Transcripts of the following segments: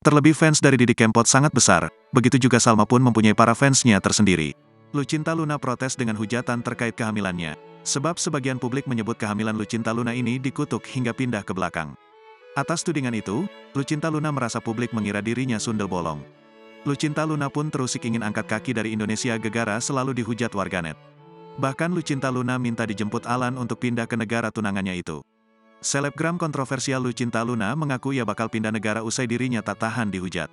Terlebih fans dari Didi Kempot sangat besar, begitu juga Salma pun mempunyai para fansnya tersendiri. Lucinta Luna protes dengan hujatan terkait kehamilannya, sebab sebagian publik menyebut kehamilan Lucinta Luna ini dikutuk hingga pindah ke belakang. Atas tudingan itu, Lucinta Luna merasa publik mengira dirinya sundel bolong. Lucinta Luna pun terusik ingin angkat kaki dari Indonesia gegara selalu dihujat warganet. Bahkan Lucinta Luna minta dijemput Alan untuk pindah ke negara tunangannya itu. Selebgram kontroversial Lucinta Luna mengaku ia bakal pindah negara usai dirinya tak tahan dihujat.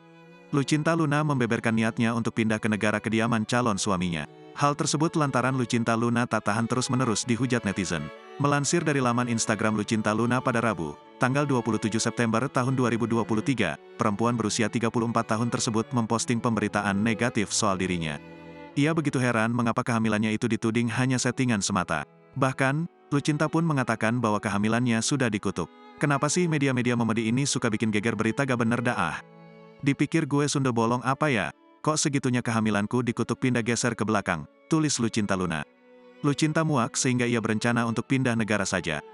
Lucinta Luna membeberkan niatnya untuk pindah ke negara kediaman calon suaminya. Hal tersebut lantaran Lucinta Luna tak tahan terus-menerus dihujat netizen. Melansir dari laman Instagram Lucinta Luna pada Rabu, tanggal 27 September tahun 2023, perempuan berusia 34 tahun tersebut memposting pemberitaan negatif soal dirinya. Ia begitu heran mengapa kehamilannya itu dituding hanya settingan semata. Bahkan, Lucinta pun mengatakan bahwa kehamilannya sudah dikutuk. Kenapa sih media-media memedi ini suka bikin geger berita gak bener dah? Dipikir gue sundel bolong apa ya? Kok segitunya kehamilanku dikutuk pindah geser ke belakang? Tulis Lucinta Luna. Lucinta muak sehingga ia berencana untuk pindah negara saja.